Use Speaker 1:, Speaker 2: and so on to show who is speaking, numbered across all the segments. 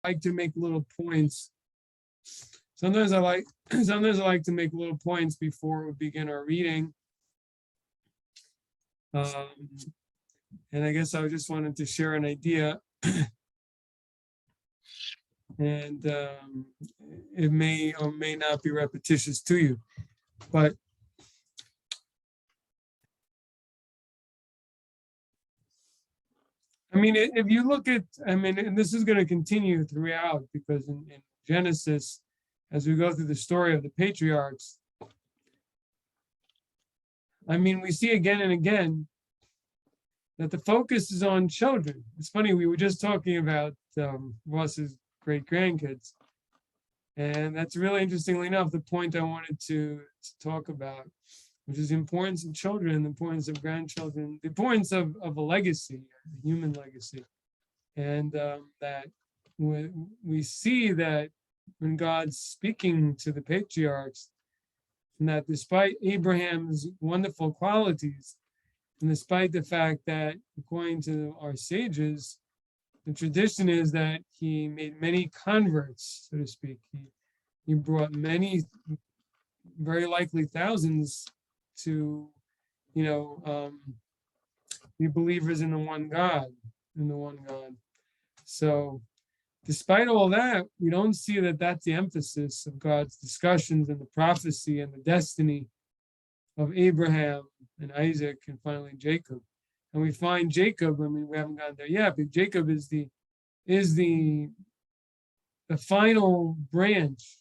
Speaker 1: like to make little points. Sometimes I like to make little points before we begin our reading. And I guess I just wanted to share an idea. And it may or may not be repetitious to you, but I mean, if you look at, I mean, and this is going to continue throughout, because in Genesis, as we go through the story of the patriarchs, I mean, we see again and again that the focus is on children. It's funny, we were just talking about Ross's great grandkids. And that's really, interestingly enough, the point I wanted to talk about, which is the importance of children, the importance of grandchildren, the importance of a legacy, a human legacy. And that we see that when God's speaking to the patriarchs, and that despite Abraham's wonderful qualities, and despite the fact that, according to our sages, the tradition is that he made many converts, so to speak. He brought many, very likely thousands, to, be believers in the one God, So, despite all that, we don't see that that's the emphasis of God's discussions and the prophecy and the destiny of Abraham and Isaac and finally Jacob. And we find Jacob, I mean, we haven't gotten there yet, but Jacob is the final branch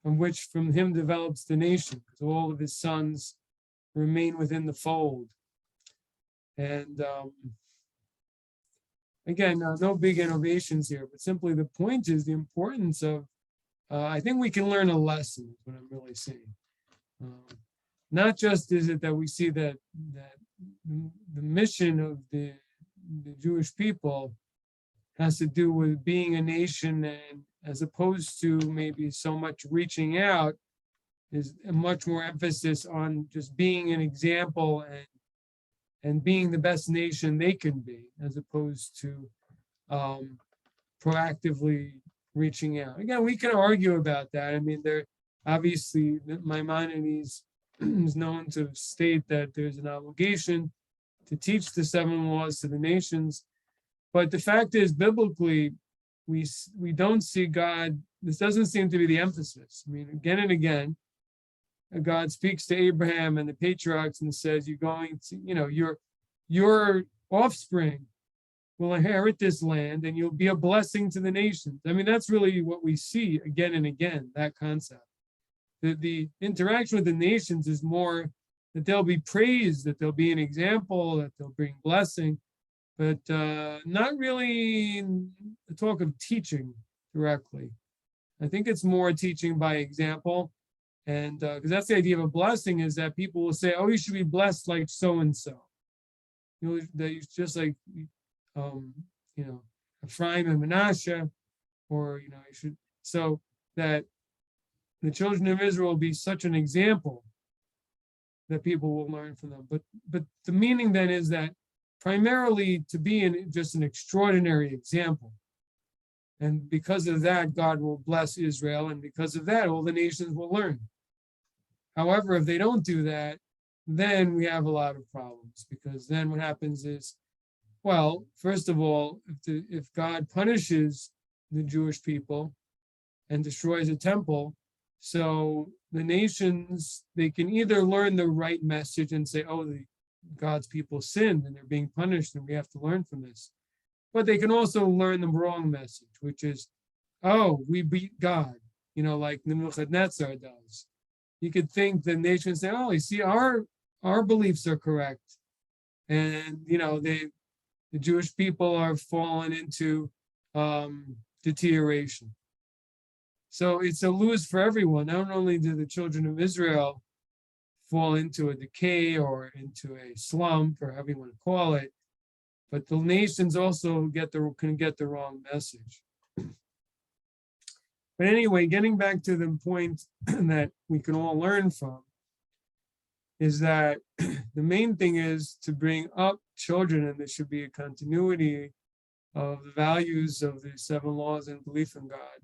Speaker 1: from which from him develops the nation, because all of his sons remain within the fold. And again, no big innovations here, but simply the point is the importance of, I think we can learn a lesson, is what I'm really saying. Not just is it that we see that the mission of the Jewish people has to do with being a nation, and as opposed to maybe so much reaching out, is a much more emphasis on just being an example and being the best nation they can be, as opposed to proactively reaching out. Again, we can argue about that. I mean, there obviously Maimonides is known to state that there's an obligation to teach the 7 laws to the nations, but the fact is, biblically, we don't see God. This doesn't seem to be the emphasis. I mean, again and again, God speaks to Abraham and the patriarchs and says, "You're going to, your offspring will inherit this land, and you'll be a blessing to the nations." I mean, that's really what we see again and again. That concept. The interaction with the nations is more that they'll be praised, that they'll be an example, that they'll bring blessing, but not really the talk of teaching directly. I think it's more teaching by example, and because that's the idea of a blessing, is that people will say, "Oh, you should be blessed like so and so." That you just like, Ephraim and Manasseh, or you should, so that the children of Israel will be such an example that people will learn from them. But the meaning then is that primarily to be just an extraordinary example. And because of that, God will bless Israel. And because of that, all the nations will learn. However, if they don't do that, then we have a lot of problems, because then what happens is, well, first of all, if God punishes the Jewish people and destroys a temple, so the nations, they can either learn the right message and say, "Oh, God's people sinned and they're being punished and we have to learn from this." But they can also learn the wrong message, which is, "Oh, we beat God," like Nebuchadnezzar does. You could think the nations say, "Oh, you see, our beliefs are correct." And, the Jewish people are fallen into deterioration. So it's a lose for everyone. Not only do the children of Israel fall into a decay or into a slump, or however you want to call it, but the nations also can get the wrong message. But anyway, getting back to the point that we can all learn from, is that the main thing is to bring up children, and there should be a continuity of the values of the 7 laws and belief in God.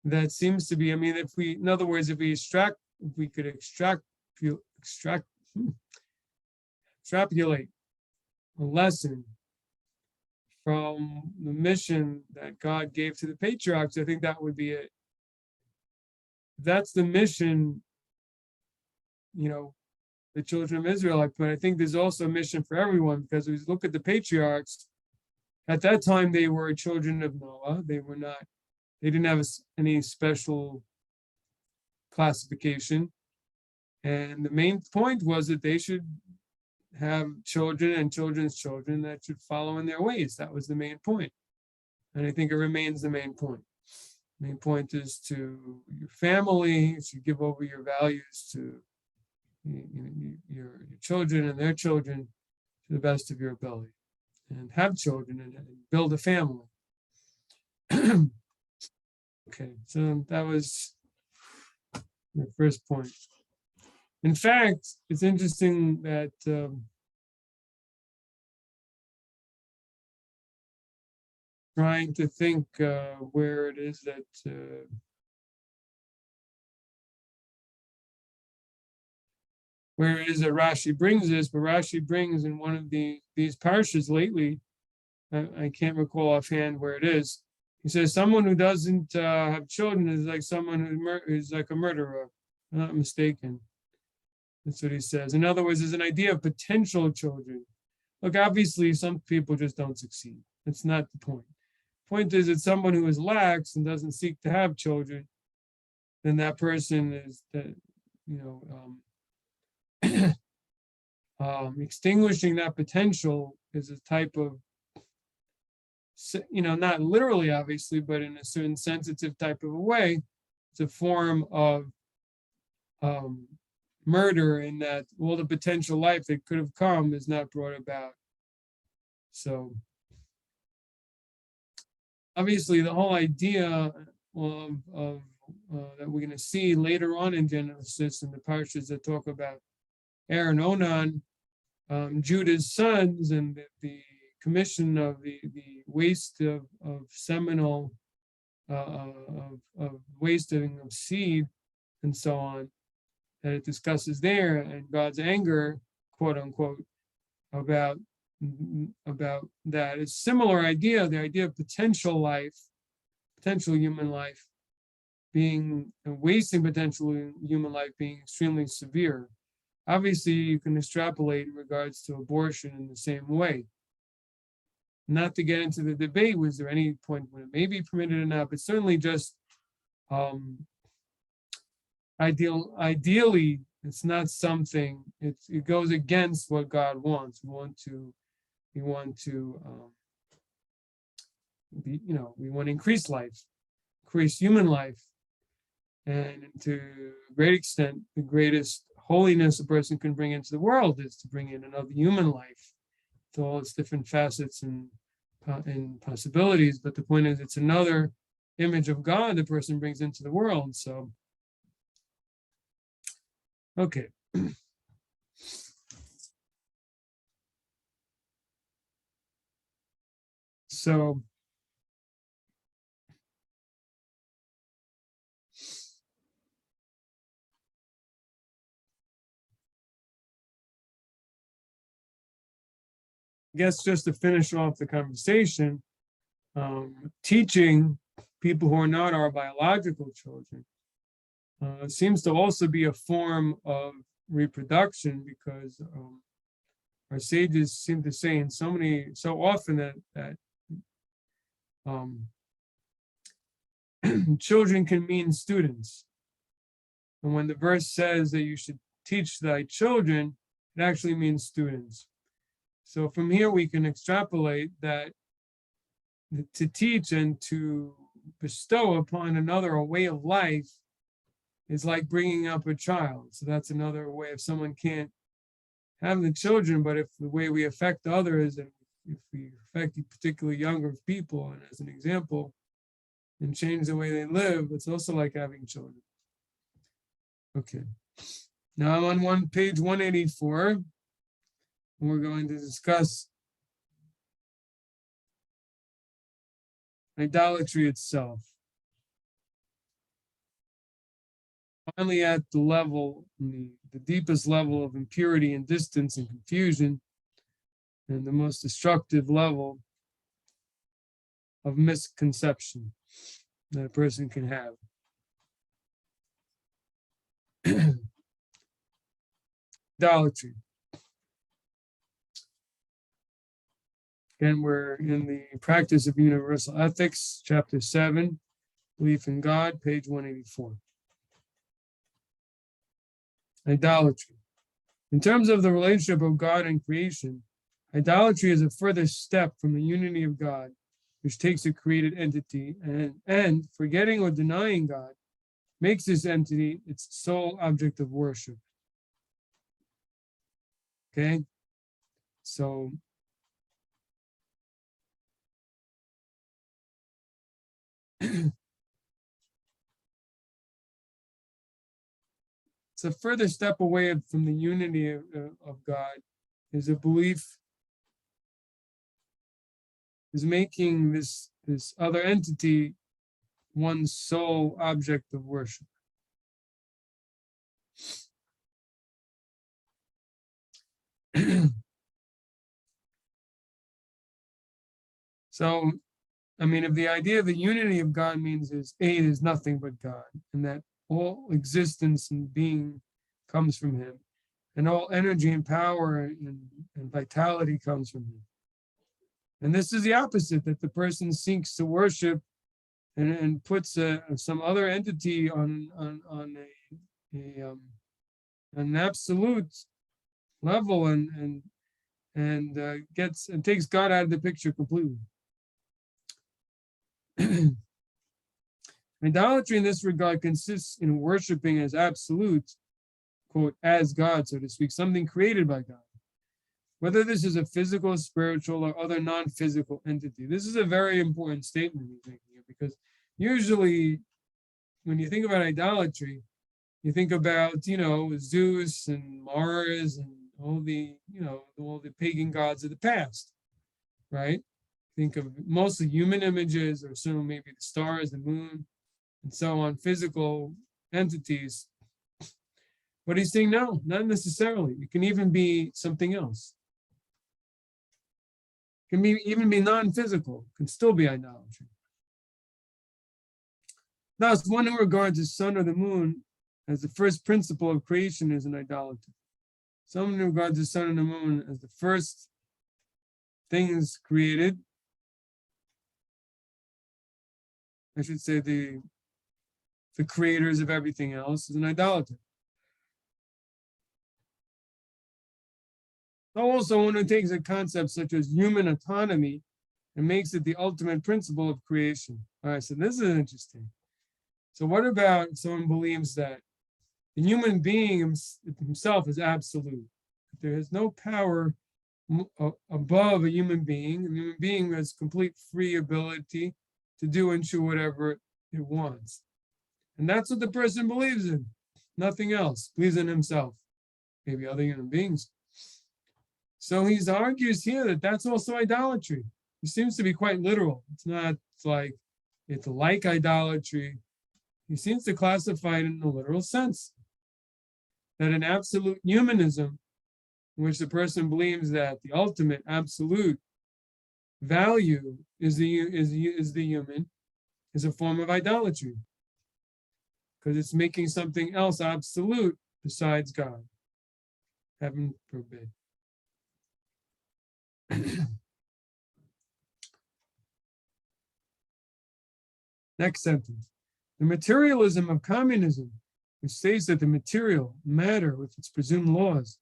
Speaker 1: That seems to be, I mean, in other words, if we could extrapolate a lesson from the mission that God gave to the patriarchs, I think that would be it. That's the mission, the children of Israel. But I think there's also a mission for everyone, because we look at the patriarchs. At that time, they were children of Noah. They didn't have any special classification. And the main point was that they should have children and children's children that should follow in their ways. That was the main point. And I think it remains the main point. The main point is to your family, to give over your values to your children and their children to the best of your ability. And have children and build a family. Okay, so that was my first point. In fact, it's interesting that trying to think where it is that Rashi brings this, but Rashi brings in one of these parshas lately, I can't recall offhand where it is. He says someone who doesn't have children is like someone who's like a murderer. I'm not mistaken. That's what he says. In other words, there's an idea of potential children. Look, obviously, some people just don't succeed. That's not the point. The point is that someone who is lax and doesn't seek to have children, then that person is extinguishing that potential is a type of, not literally, obviously, but in a certain sensitive type of a way, it's a form of murder, in that all the potential life that could have come is not brought about. So obviously the whole idea of that we're going to see later on in Genesis, in the parshas that talk about Er and Onan, Judah's sons, and the commission of the waste of seminal, of wasting of seed, and so on, that it discusses there, and God's anger, quote unquote, about that. It's similar idea, the idea of potential life, potential human life being, wasting potential human life being extremely severe. Obviously, you can extrapolate in regards to abortion in the same way. Not to get into the debate, was there any point when it may be permitted or not, but certainly just ideally, it's not something, it goes against what God wants. We want to increase life, increase human life, and to a great extent, the greatest holiness a person can bring into the world is to bring in another human life, to all its different facets and possibilities. But the point is, it's another image of God the person brings into the world. So, okay. So, I guess just to finish off the conversation, teaching people who are not our biological children seems to also be a form of reproduction, because our sages seem to say so often that children can mean students. And when the verse says that you should teach thy children, it actually means students. So from here we can extrapolate that to teach and to bestow upon another a way of life is like bringing up a child. So that's another way. If someone can't have the children, but if the way we affect others, and if we affect particularly younger people, and as an example, and change the way they live, it's also like having children. Okay. Now I'm on page 184. And we're going to discuss idolatry itself. Finally, at the level, the deepest level of impurity and distance and confusion, and the most destructive level of misconception that a person can have. Idolatry. Again, we're in the Practice of Universal Ethics, Chapter 7, Belief in God, page 184. Idolatry. In terms of the relationship of God and creation, idolatry is a further step from the unity of God, which takes a created entity and forgetting or denying God, makes this entity its sole object of worship. Okay? So, it's a further step away from the unity of God, is a belief, is making this other entity one's sole object of worship. So, I mean, if the idea of the unity of God means is nothing but God, and that all existence and being comes from him, and all energy and power and vitality comes from him. And this is the opposite, that the person seeks to worship and puts some other entity on an absolute level and takes God out of the picture completely. Idolatry in this regard consists in worshiping as absolute, quote, as God, so to speak, something created by God. Whether this is a physical, spiritual, or other non-physical entity. This is a very important statement you're thinking of, because usually when you think about idolatry, you think about, Zeus and Mars and all the pagan gods of the past, right? Think of mostly human images, or some maybe the stars, the moon, and so on, physical entities. But he's saying, no, not necessarily. It can even be something else. It can even be non-physical, can still be idolatry. Thus, one who regards the sun or the moon as the first principle of creation is an idolater. Someone who regards the sun and the moon as the first things created, I should say the creators of everything else, is an idolater. Also, one who takes a concept such as human autonomy and makes it the ultimate principle of creation. All right, so this is interesting. So what about someone believes that the human being himself is absolute? There is no power above a human being. A human being has complete free ability to do and choose whatever it wants. And that's what the person believes in. Nothing else. Believes in himself. Maybe other human beings. So he argues here that that's also idolatry. He seems to be quite literal. It's not like it's like idolatry. He seems to classify it in a literal sense. That in absolute humanism, in which the person believes that the ultimate absolute value is the human, is a form of idolatry. Because it's making something else absolute besides God. Heaven forbid. Next sentence. The materialism of communism, which states that the material, matter, with its presumed laws,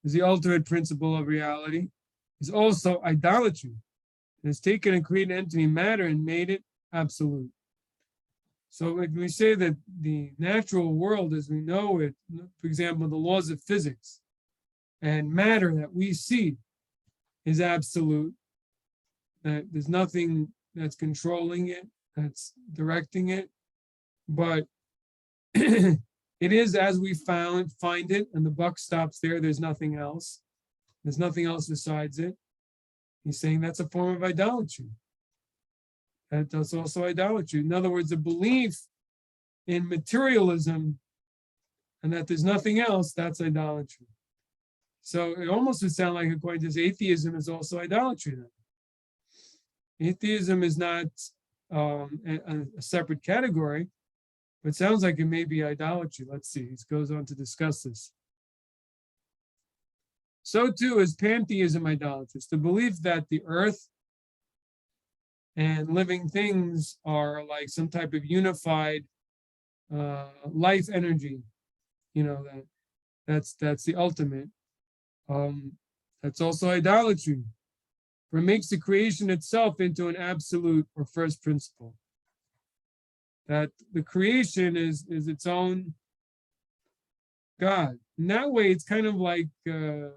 Speaker 1: is the ultimate principle of reality, is also idolatry. It has taken a created entity, matter, and made it absolute. So when we say that the natural world as we know it, for example, the laws of physics and matter that we see is absolute, that there's nothing that's controlling it, that's directing it, but it is as we find it, and the buck stops there. There's nothing else. There's nothing else besides it. He's saying that's a form of idolatry. That's also idolatry. In other words, a belief in materialism and that there's nothing else, that's idolatry. So it almost would sound like, according to this, atheism is also idolatry then. Atheism is not a separate category, but it sounds like it may be idolatry. Let's see, it goes on to discuss this. So too is pantheism idolatrous, the belief that the earth and living things are like some type of unified life energy. You know, that's the ultimate. That's also idolatry, for it makes the creation itself into an absolute or first principle. That the creation is its own God. In that way, it's kind of like there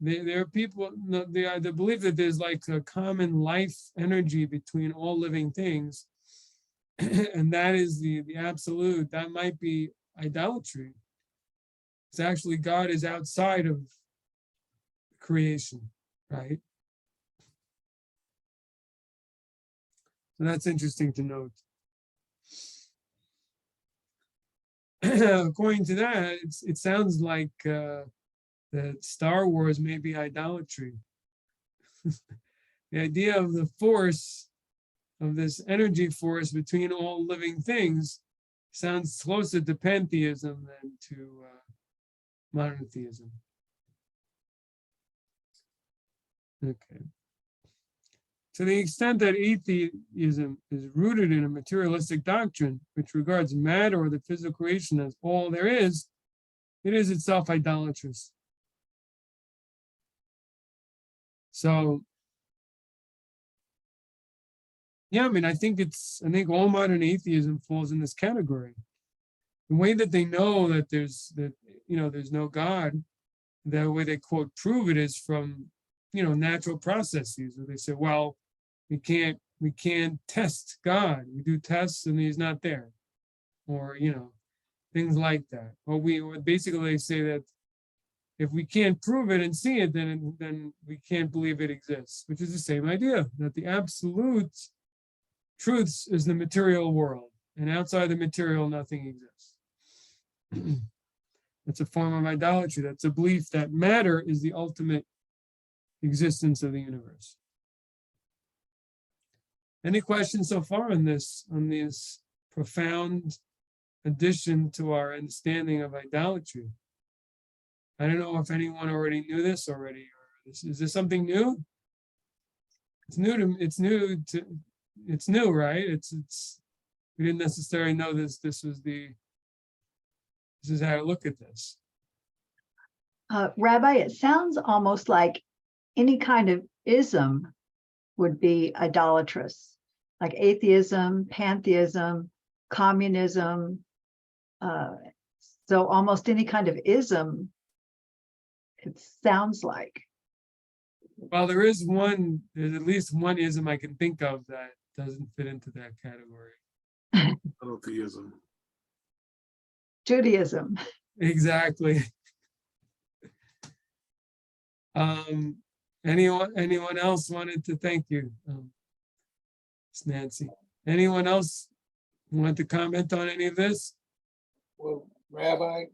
Speaker 1: are people, they believe that there's like a common life energy between all living things, and that is the absolute. That might be idolatry. It's actually God is outside of creation, right? So that's interesting to note. According to that, it sounds like that Star Wars may be idolatry. The idea of the force, of this energy force between all living things, sounds closer to pantheism than to monotheism. Okay. To the extent that atheism is rooted in a materialistic doctrine, which regards matter or the physical creation as all there is, it is itself idolatrous. So, yeah, I mean, I think all modern atheism falls in this category. The way that they know that there's no God, the way they quote prove it is from, natural processes where they say, well, we can't test God. We do tests and he's not there, or things like that. Or basically they say that if we can't prove it and see it, then we can't believe it exists, which is the same idea, that the absolute truths is the material world, and outside the material, nothing exists. That's a form of idolatry. That's a belief that matter is the ultimate existence of the universe. Any questions so far on this profound addition to our understanding of idolatry? I don't know if anyone already knew this already, or is this something new? It's new, right? We didn't necessarily know this. This is how to look at this.
Speaker 2: Rabbi, it sounds almost like any kind of ism would be idolatrous, like atheism, pantheism, communism. So almost any kind of ism, it sounds like.
Speaker 1: Well, there's at least one ism I can think of that doesn't fit into that category.
Speaker 3: Monotheism.
Speaker 2: Judaism.
Speaker 1: Exactly. Anyone else wanted to thank you? It's Nancy. Anyone else want to comment on any of this?
Speaker 4: Well, Rabbi,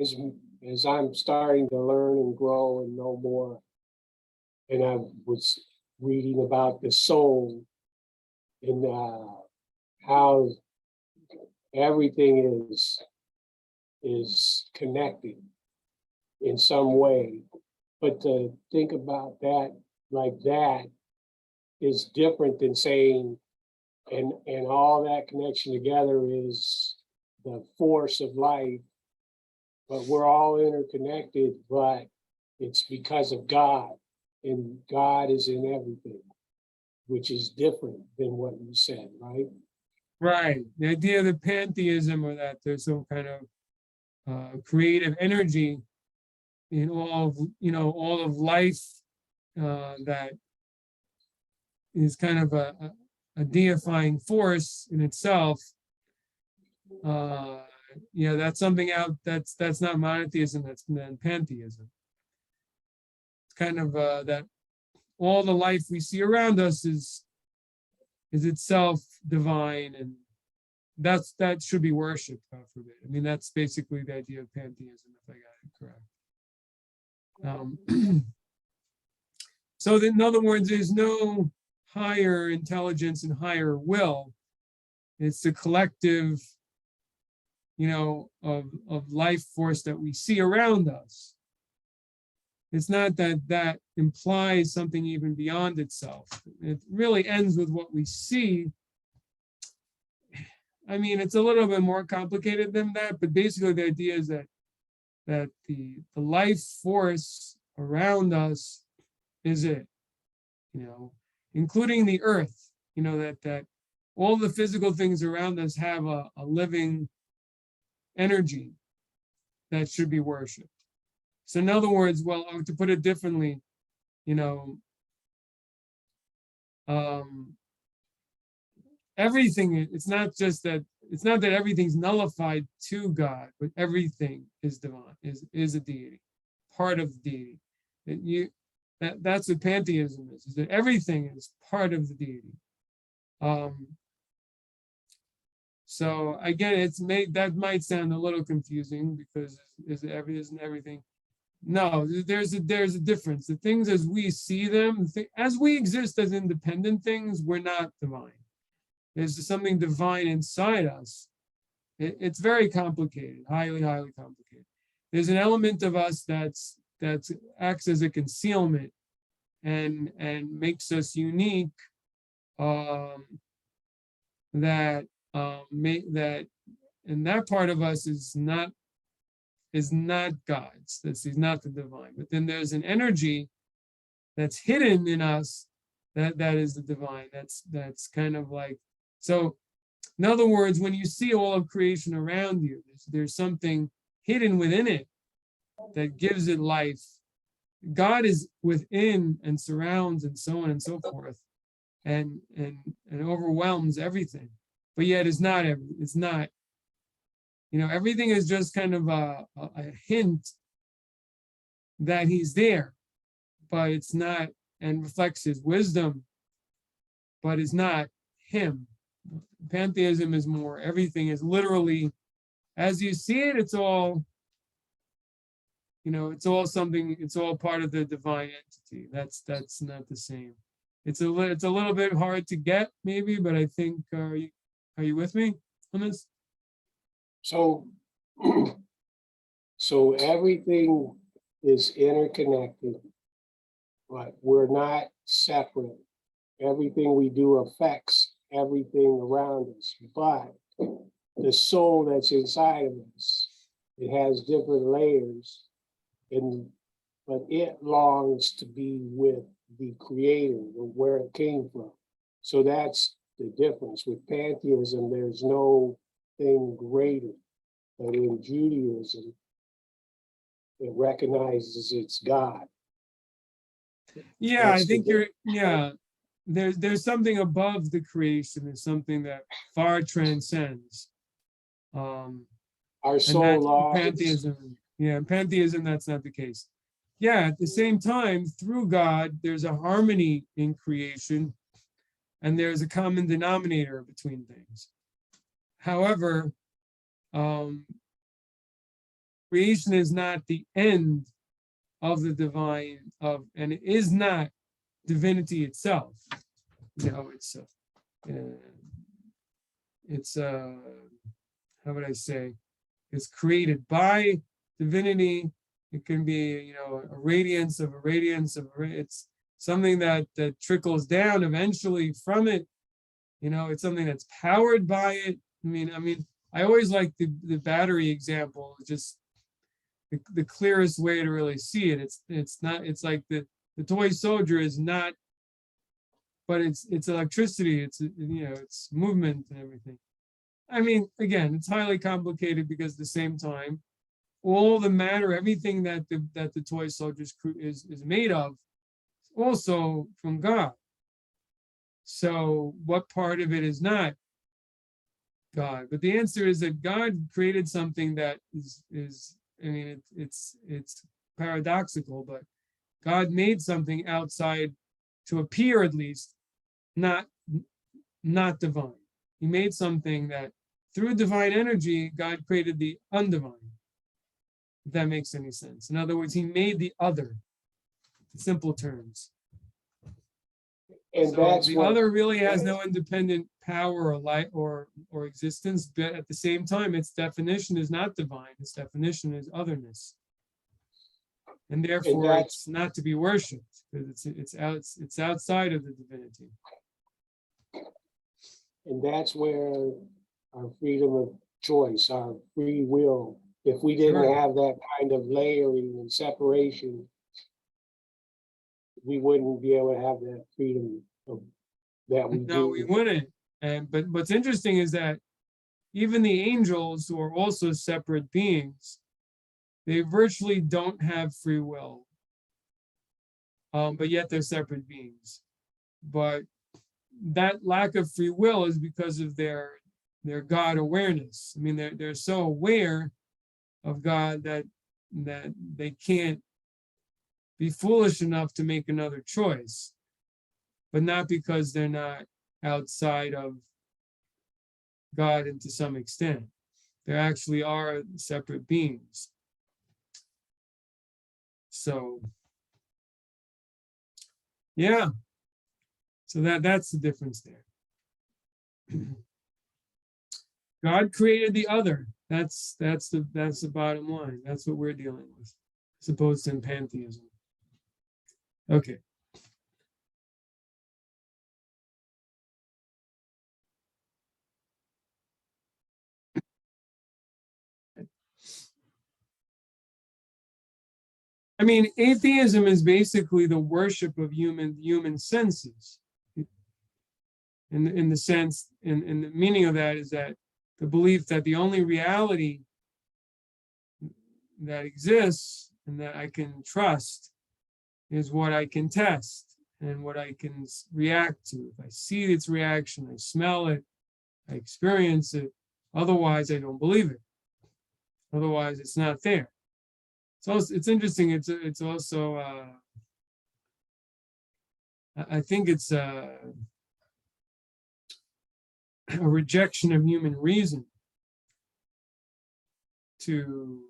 Speaker 4: as I'm starting to learn and grow and know more, and I was reading about the soul and how everything is connected in some way. But to think about that like that is different than saying, and all that connection together is the force of life, but we're all interconnected, but it's because of God, and God is in everything, which is different than what you said, right?
Speaker 1: Right. The idea of the pantheism, or that there's some kind of creative energy in all of life that is kind of a deifying force in itself. That's something that's not monotheism, that's pantheism. It's kind of that all the life we see around us is itself divine, and that should be worshipped, God forbid. I mean, that's basically the idea of pantheism, if I got it correct. So that, in other words, there's no higher intelligence and higher will. It's the collective, of life force that we see around us. It's not that implies something even beyond itself. It really ends with what we see. I mean, it's a little bit more complicated than that, but basically the idea is that the life force around us is it, including the earth, that all the physical things around us have a living energy that should be worshipped. So in other words, well, to put it differently, everything, it's not that everything's nullified to God, but everything is divine, is a deity, part of the deity. That's what pantheism is that everything is part of the deity. So again, that might sound a little confusing because isn't everything? No, there's a difference. The things as we see them, as we exist as independent things, we're not divine. There's something divine inside us. It's very complicated, highly, highly complicated. There's an element of us that acts as a concealment and makes us unique. That and that part of us is not God's. He's not the divine. But then there's an energy that's hidden in us that is the divine. That's kind of like, so in other words, when you see all of creation around you, there's something hidden within it that gives it life. God is within and surrounds and so on and so forth, and overwhelms everything. But yet it's not everything is just kind of a hint that he's there, but it's not, and reflects his wisdom, but it's not him. Pantheism is more, everything is literally, as you see it, it's all, it's all something, it's all part of the divine entity. That's not the same. It's a little bit hard to get, maybe, but I think, are you with me on this?
Speaker 4: So everything is interconnected, but we're not separate. Everything we do affects everything around us, but the soul that's inside of us, it has different layers, but it longs to be with the creator or where it came from. So that's the difference. With pantheism, there's no thing greater, but in Judaism, it recognizes it's God.
Speaker 1: Yeah, I think there's something above the creation. There's something that far transcends.
Speaker 4: Our soul longs.
Speaker 1: Pantheism. Yeah, in pantheism, that's not the case. Yeah, at the same time, through God, there's a harmony in creation, and there's a common denominator between things. However, creation is not the end of the divine, and it is not divinity itself. It's how would I say? It's created by divinity. It can be, a radiance of a radiance of it's something that trickles down eventually from it. It's something that's powered by it. I mean, I always like the battery example, just the clearest way to really see it. It's not, it's like the toy soldier is not, but it's electricity, it's it's movement and everything. I mean, again, it's highly complicated because at the same time, all the matter, everything that the toy soldier is made of, also from God. So what part of it is not God? But the answer is that God created something that is I mean, it's paradoxical, but God made something outside to appear at least, not divine. He made something that through divine energy, God created the undivine. If that makes any sense. In other words, he made the other, in simple terms.
Speaker 4: And
Speaker 1: So
Speaker 4: that's
Speaker 1: the
Speaker 4: what,
Speaker 1: other really has no independent power or light or existence, but at the same time, its definition is not divine. Its definition is otherness, and therefore
Speaker 4: that's-
Speaker 1: it's not to be worshipped because it's outside of the divinity.
Speaker 4: and that's where our freedom of choice, our free will, if we didn't
Speaker 1: Sure.
Speaker 4: have that kind of layering and separation, we wouldn't be able to have that freedom of, that we
Speaker 1: No,
Speaker 4: do.
Speaker 1: we wouldn't. And but what's interesting is that even the angels, who are also separate beings, they virtually don't have free will. But yet they're separate beings. But that lack of free will is because of their God awareness. I mean, they're so aware of God that they can't be foolish enough to make another choice, but not because they're not outside of God, and to some extent, they actually are separate beings. So, yeah. So that's the difference there. God created the other. That's the bottom line. That's what we're dealing with, as opposed to in pantheism. Okay. I mean, atheism is basically the worship of human senses. In the sense, in the meaning of that is that the belief that the only reality that exists and that I can trust is what I can test and what I can react to. If I see its reaction, I smell it, I experience it. Otherwise, I don't believe it. Otherwise, it's not there. So it's interesting. It's also I think it's a rejection of human reason to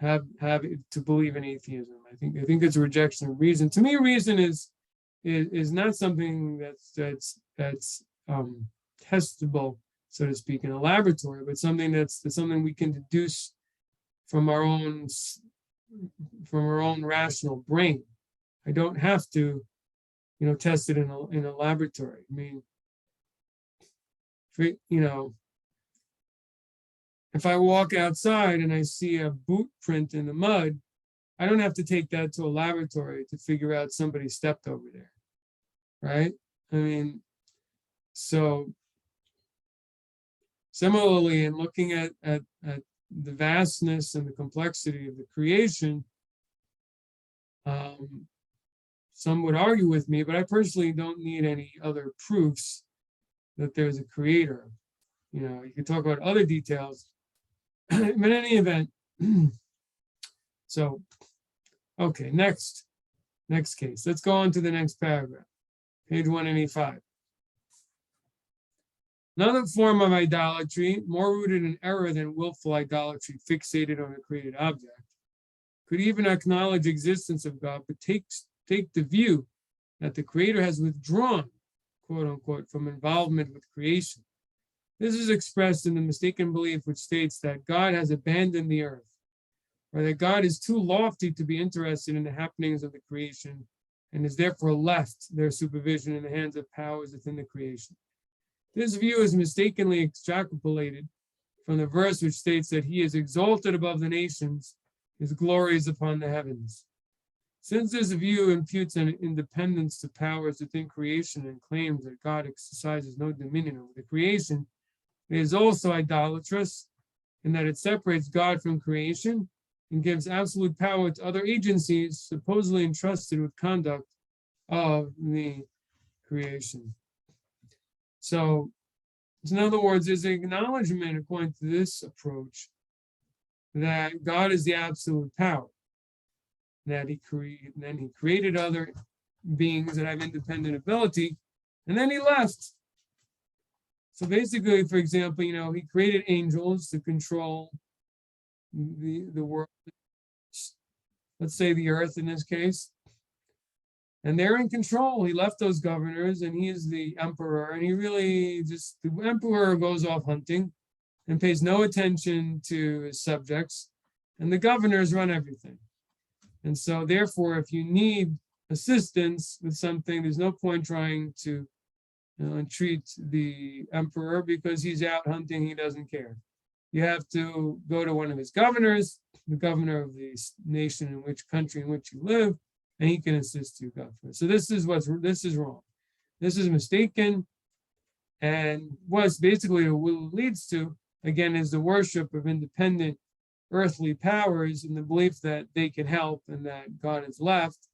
Speaker 1: have to believe in atheism. I think it's a rejection of reason. To me, reason is not something that's testable, so to speak, in a laboratory, but something that's something we can deduce from our own rational brain. I don't have to, test it in a laboratory. I mean, if I walk outside and I see a boot print in the mud, I don't have to take that to a laboratory to figure out somebody stepped over there, right? I mean, so similarly, in looking at the vastness and the complexity of the creation, some would argue with me, but I personally don't need any other proofs that there's a creator. You can talk about other details, but in any event, so, okay, next case. Let's go on to the next paragraph, page 185. Another form of idolatry, more rooted in error than willful idolatry fixated on a created object, could even acknowledge existence of God, but take the view that the creator has withdrawn, quote unquote, from involvement with creation. This is expressed in the mistaken belief which states that God has abandoned the earth, or that God is too lofty to be interested in the happenings of the creation and is therefore left their supervision in the hands of powers within the creation. This view is mistakenly extrapolated from the verse which states that he is exalted above the nations, his glory is upon the heavens. Since this view imputes an independence to powers within creation and claims that God exercises no dominion over the creation, it is also idolatrous in that it separates God from creation and gives absolute power to other agencies supposedly entrusted with conduct of the creation. So, in other words, there's an acknowledgement, according to this approach, that God is the absolute power, that he created other beings that have independent ability, and then he left. So basically, for example, he created angels to control the world, let's say the earth in this case, and they're in control. He left those governors, and he is the emperor, and he really the emperor goes off hunting and pays no attention to his subjects, and the governors run everything. And so therefore, if you need assistance with something, there's no point trying to entreat the emperor because he's out hunting, he doesn't care. You have to go to one of his governors, the governor of the nation in which country in which you live, and he can assist you, governor. So this is wrong. This is mistaken. And what's basically what it leads to, again, is the worship of independent earthly powers and the belief that they can help and that God is left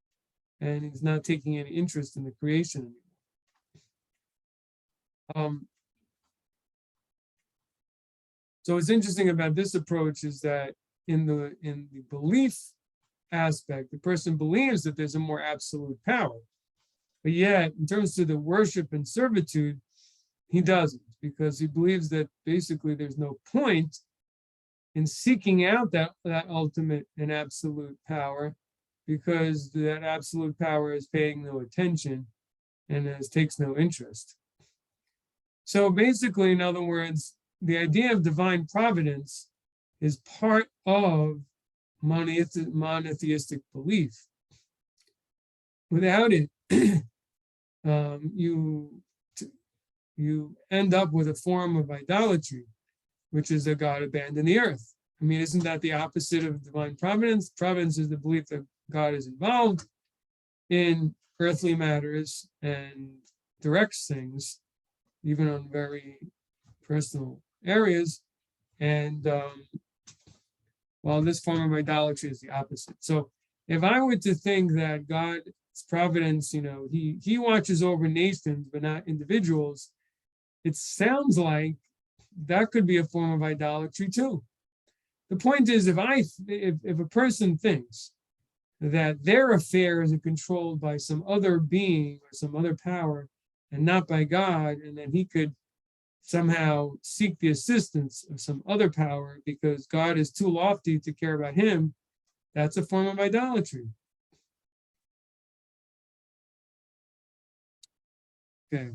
Speaker 1: and he's not taking any interest in the creation anymore. So what's interesting about this approach is that in the belief aspect, the person believes that there's a more absolute power, but yet in terms of the worship and servitude, he doesn't, because he believes that basically there's no point in seeking out that ultimate and absolute power, because that absolute power is paying no attention and takes no interest. So basically, in other words, the idea of divine providence is part of monotheistic belief. Without it, you end up with a form of idolatry, which is that God abandoned the earth. I mean, isn't that the opposite of divine providence? Providence is the belief that God is involved in earthly matters and directs things, even on very personal areas. And while this form of idolatry is the opposite. So if I were to think that God's providence, he watches over nations, but not individuals, it sounds like that could be a form of idolatry too. The point is, if a person thinks that their affairs are controlled by some other being or some other power and not by God, and then he could somehow seek the assistance of some other power because God is too lofty to care about him, that's a form of idolatry. Okay.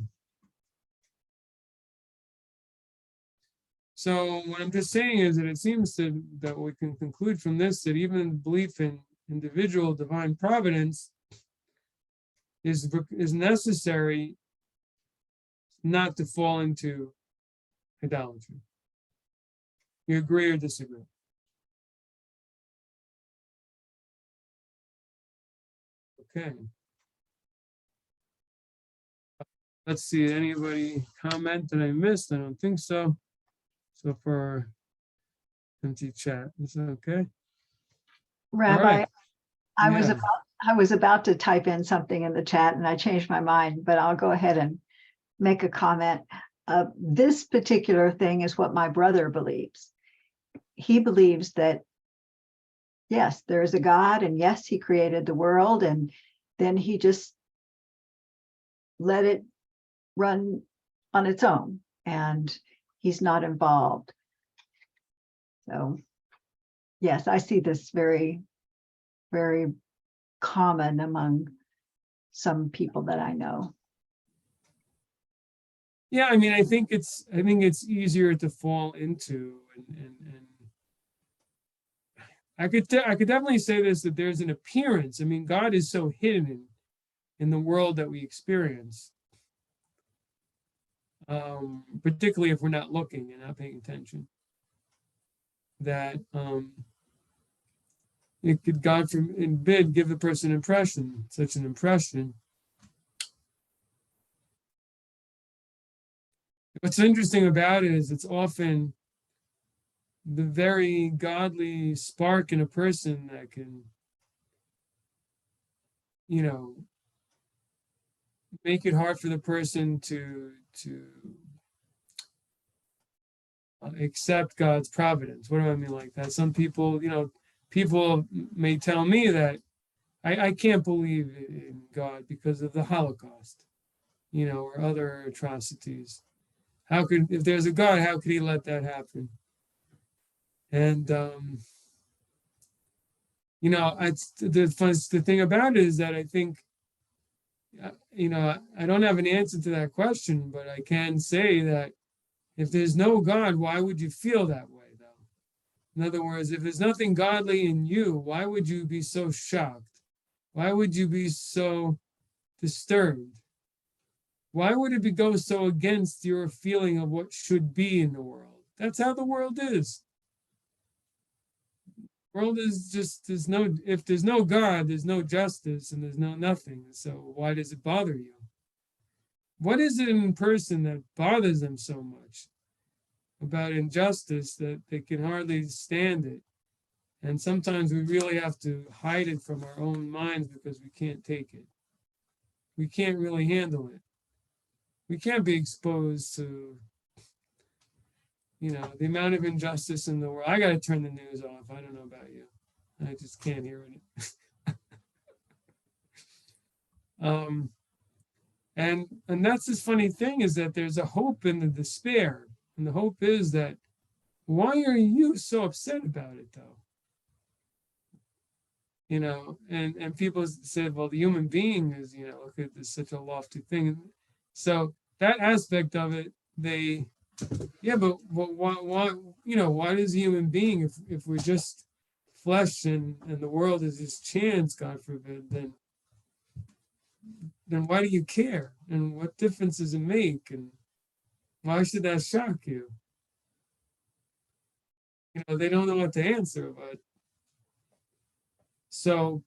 Speaker 1: So what I'm just saying is that it seems that we can conclude from this that even belief in individual divine providence is necessary not to fall into idolatry. You agree or disagree? Okay. Let's see, anybody comment that I missed? I don't think so. So for empty chat, is that okay?
Speaker 2: Rabbi,
Speaker 1: right.
Speaker 2: I was about to type in something in the chat and I changed my mind, but I'll go ahead and make a comment. This particular thing is what my brother believes. He believes that, yes, there is a God, and yes, he created the world, and then he just let it run on its own, and he's not involved. So, yes, I see this very, very common among some people that I know.
Speaker 1: Yeah, I mean, I think it's easier to fall into, and I could definitely say this, that there's an appearance. I mean, God is so hidden in the world that we experience, particularly if we're not looking and not paying attention, that it could, God forbid, give the person such an impression. What's interesting about it is it's often the very godly spark in a person that can, make it hard for the person to accept God's providence. What do I mean like that? Some people, people may tell me that I can't believe in God because of the Holocaust, or other atrocities. If there's a God, how could he let that happen? And, the thing about it is that I think, I don't have an answer to that question, but I can say that if there's no God, why would you feel that way, though? In other words, if there's nothing godly in you, why would you be so shocked? Why would you be so disturbed? Why would it go so against your feeling of what should be in the world? That's how the world is. World is just, if there's no God, there's no justice and there's no nothing. So why does it bother you? What is it in person that bothers them so much about injustice that they can hardly stand it? And sometimes we really have to hide it from our own minds because we can't take it. We can't really handle it. We can't be exposed to, the amount of injustice in the world. I got to turn the news off. I don't know about you. I just can't hear it. And that's this funny thing, is that there's a hope in the despair. And the hope is that, why are you so upset about it, though? And people said, well, the human being is, look at this, such a lofty thing. So that aspect of it, but why is a human being, if we're just flesh and the world is just chance, God forbid, then why do you care? And what difference does it make? And why should that shock you? They don't know what to answer, but so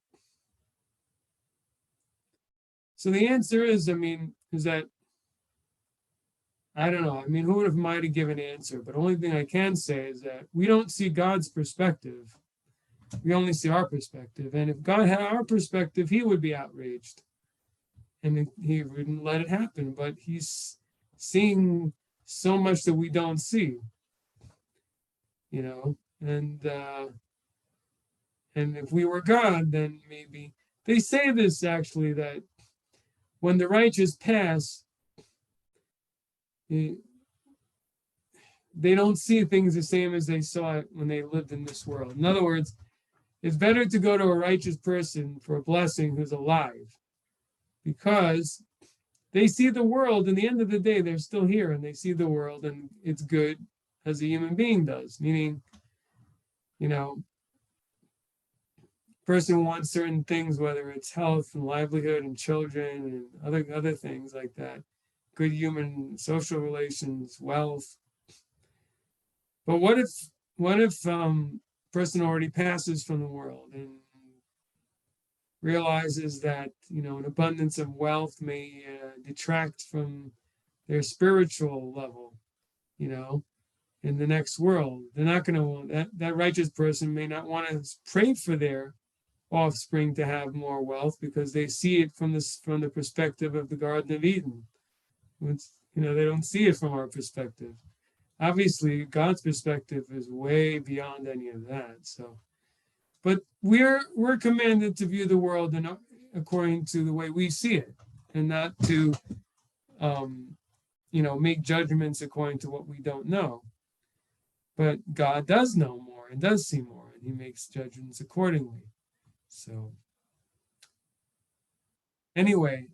Speaker 1: the answer is that I don't know. Who am I to give an answer? But the only thing I can say is that we don't see God's perspective. We only see our perspective. And if God had our perspective, he would be outraged. And he wouldn't let it happen. But he's seeing so much that we don't see. And if we were God, then maybe. They say this, actually, that when the righteous pass, they don't see things the same as they saw it when they lived in this world. In other words, it's better to go to a righteous person for a blessing who's alive, because they see the world, and at the end of the day, they're still here, and they see the world, and it's good as a human being does. Meaning, person wants certain things, whether it's health and livelihood and children and other things like that. Good human social relations, wealth. But what if person already passes from the world and realizes that an abundance of wealth may detract from their spiritual level, in the next world? They're not going to, that righteous person may not want to pray for their offspring to have more wealth, because they see it from the perspective of the Garden of Eden. They don't see it from our perspective. Obviously, God's perspective is way beyond any of that. So, but we're commanded to view the world according to the way we see it, and not to, make judgments according to what we don't know. But God does know more and does see more, and he makes judgments accordingly. So, anyway,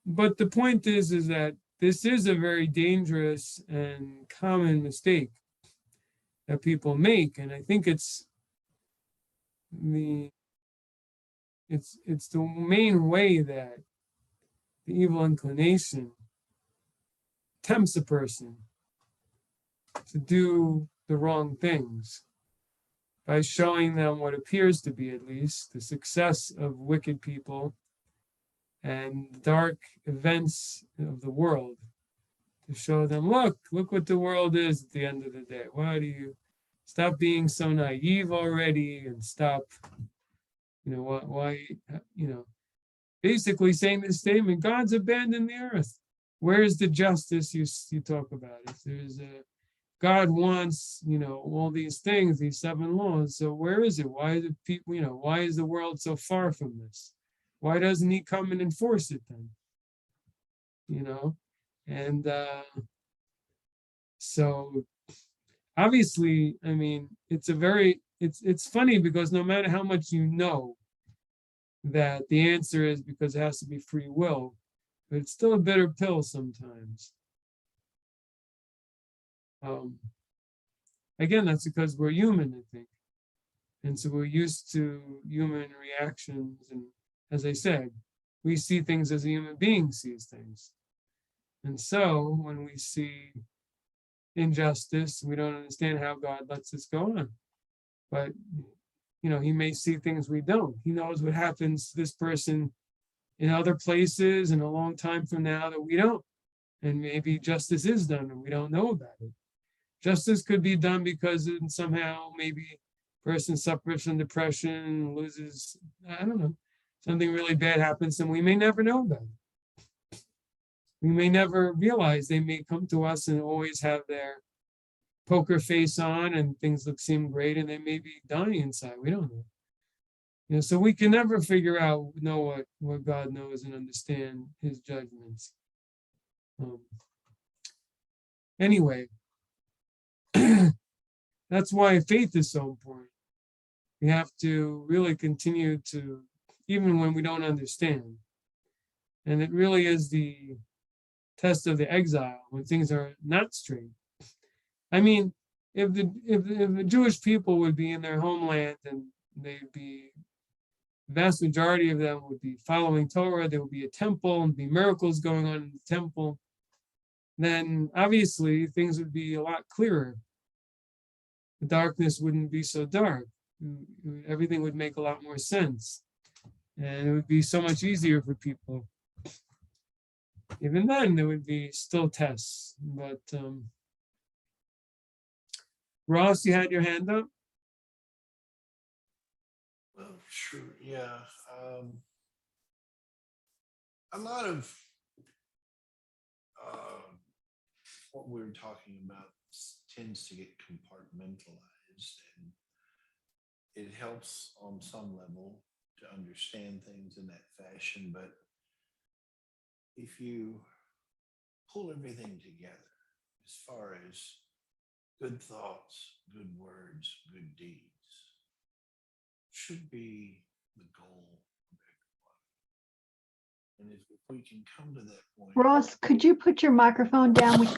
Speaker 1: but the point is that this is a very dangerous and common mistake that people make, and I think it's the main way that the evil inclination tempts a person to do the wrong things by showing them what appears to be, at least, the success of wicked people and dark events of the world, to show them, look what the world is at the end of the day. Why do you stop being so naive already, and stop, basically saying this statement, God's abandoned the earth. Where's the justice you talk about? If there's God wants, all these things, these 7 laws. So where is it? Why do people, why is the world so far from this? Why doesn't he come and enforce it then? And so obviously, I mean, it's funny because no matter how much that the answer is because it has to be free will, but it's still a bitter pill sometimes. Again, that's because we're human, I think. And so we're used to human reactions. And as I said, we see things as a human being sees things. And so when we see injustice, we don't understand how God lets this go on. But, he may see things we don't. He knows what happens to this person in other places and a long time from now that we don't. And maybe justice is done and we don't know about it. Justice could be done because somehow maybe person suffers from depression, loses, I don't know, something really bad happens and we may never know about it. We may never realize. They may come to us and always have their poker face on and things seem great and they may be dying inside. We don't know. So we can never know what God knows and understand his judgments. Anyway, that's why faith is so important. We have to really continue to, even when we don't understand. And it really is the test of the exile when things are not straight. I mean, if the Jewish people would be in their homeland and the vast majority of them would be following Torah, there would be a temple and be miracles going on in the temple, then obviously things would be a lot clearer. The darkness wouldn't be so dark. Everything would make a lot more sense. And it would be so much easier for people. Even then, there would be still tests. But Ross, you had your hand up?
Speaker 3: Well, sure, yeah. A lot of what we're talking about tends to get compartmentalized, and it helps on some level to understand things in that fashion. But if you pull everything together, as far as good thoughts, good words, good deeds, should be the goal of everyone. And if we can come to that point.
Speaker 2: Ross, could you put your microphone down?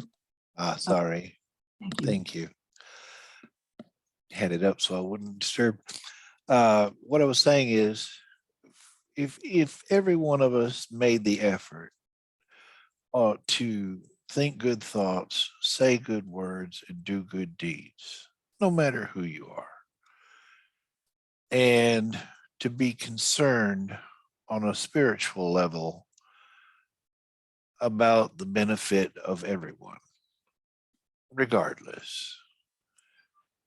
Speaker 3: Sorry.
Speaker 2: Thank you.
Speaker 3: Thank you. Had it up so I wouldn't disturb. What I was saying is, if every one of us made the effort to think good thoughts, say good words, and do good deeds, no matter who you are, and to be concerned on a spiritual level about the benefit of everyone, regardless.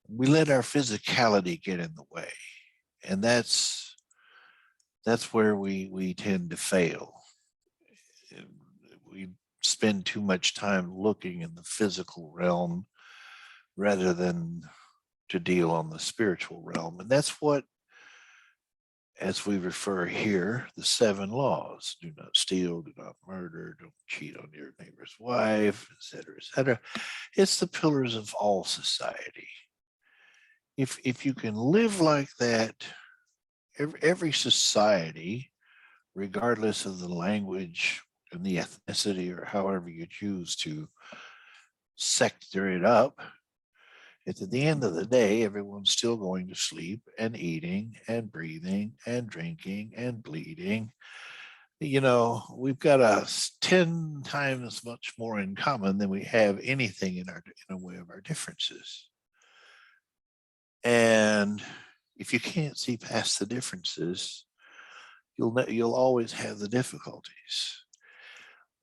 Speaker 3: We let our physicality get in the way, and that's where we tend to fail. We spend too much time looking in the physical realm rather than to deal on the spiritual realm. And that's what, as we refer here, the 7 laws: do not steal, do not murder, don't cheat on your neighbor's wife, etc., etc. It's the pillars of all society. If you can live like that, every society, regardless of the language and the ethnicity or however you choose to sector it up, at the end of the day, everyone's still going to sleep and eating and breathing and drinking and bleeding. We've got 10 times much more in common than we have anything in a way of our differences. And if you can't see past the differences, you'll always have the difficulties.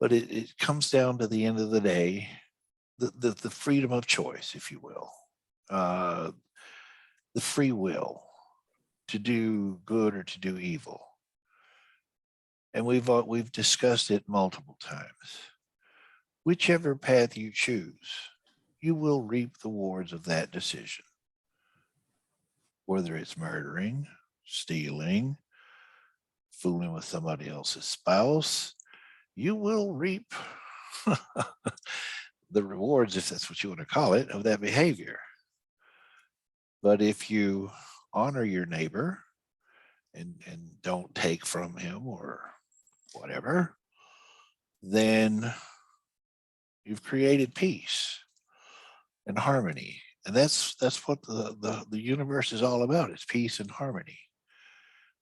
Speaker 3: But it comes down to the end of the day, the freedom of choice, if you will, the free will to do good or to do evil. And we've discussed it multiple times. Whichever path you choose, you will reap the rewards of that decision. Whether it's murdering, stealing, fooling with somebody else's spouse, you will reap the rewards, if that's what you want to call it, of that behavior. But if you honor your neighbor and don't take from him or whatever, then you've created peace and harmony. And that's what the universe is all about. It's peace and harmony.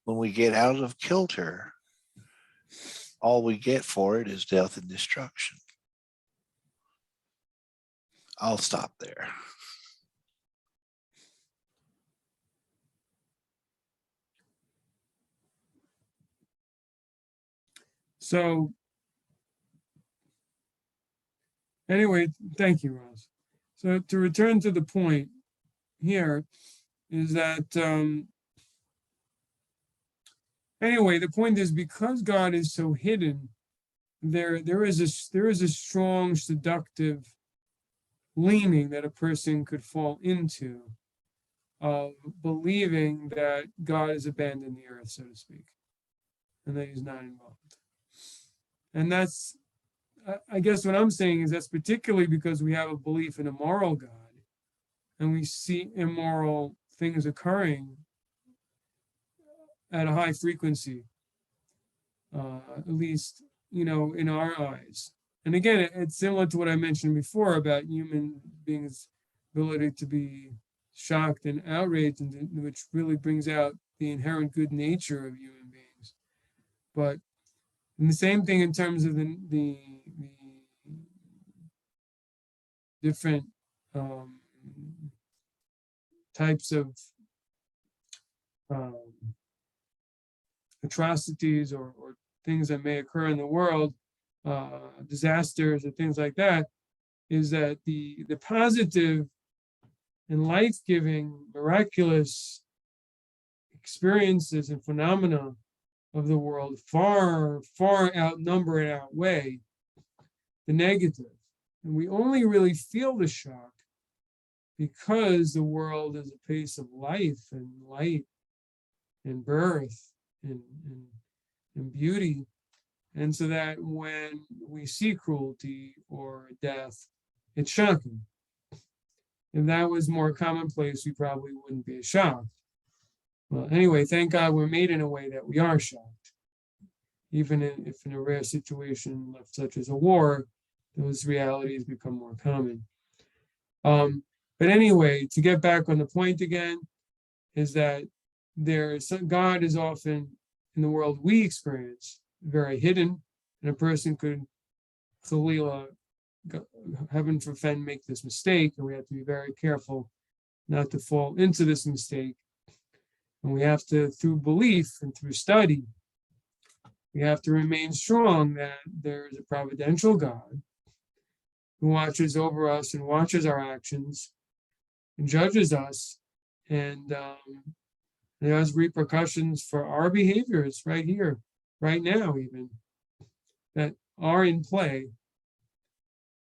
Speaker 3: When we get out of kilter, all we get for it is death and destruction. I'll stop there.
Speaker 1: So anyway, thank you, Ross. So to return to the point here is that anyway, the point is, because God is so hidden, there is a strong seductive leaning that a person could fall into, of believing that God has abandoned the earth, so to speak, and that he's not involved. And that's, I guess what I'm saying is, that's particularly because we have a belief in a moral God, and we see immoral things occurring at a high frequency, at least, in our eyes. And again, it's similar to what I mentioned before about human beings' ability to be shocked and outraged, and which really brings out the inherent good nature of human beings. But and the same thing in terms of the different types of atrocities or things that may occur in the world, disasters or things like that, is that the positive and life-giving, miraculous experiences and phenomena of the world far, far outnumber and outweigh the negative. And we only really feel the shock because the world is a place of life and light and birth and beauty. And so that when we see cruelty or death, it's shocking. If that was more commonplace, we probably wouldn't be as shocked. Well, anyway, thank God we're made in a way that we are shocked. Even if in a rare situation such as a war, those realities become more common. But anyway, to get back on the point again, is that God is often, in the world we experience, very hidden, and a person could, Khalila, heaven forfend, make this mistake, and we have to be very careful not to fall into this mistake. And we have to, through belief and through study, we have to remain strong that there is a providential God who watches over us and watches our actions and judges us, and there has repercussions for our behaviors right here, right now even, that are in play,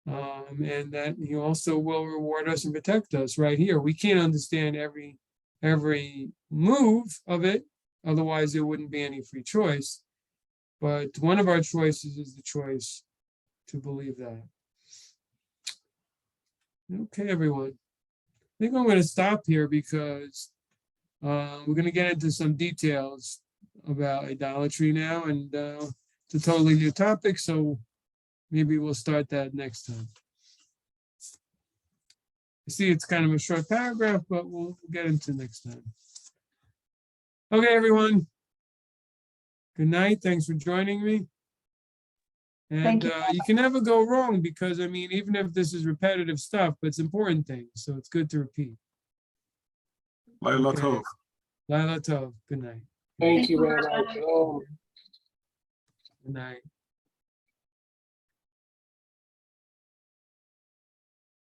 Speaker 1: and that he also will reward us and protect us right here. We can't understand every move of it, otherwise there wouldn't be any free choice. But one of our choices is the choice to believe that. Okay, everyone. I think I'm going to stop here because we're going to get into some details about idolatry now, and it's a totally new topic, so maybe we'll start that next time. I see it's kind of a short paragraph, but we'll get into next time. Okay, everyone. Good night. Thanks for joining me. And
Speaker 2: Thank you.
Speaker 1: you can never go wrong, because, I mean, even if this is repetitive stuff, but it's important things, so it's good to repeat.
Speaker 5: Laila
Speaker 1: Okay.
Speaker 5: Tov.
Speaker 1: Laila Tov. Good night.
Speaker 4: Thank you, Rabbi.
Speaker 1: Good night.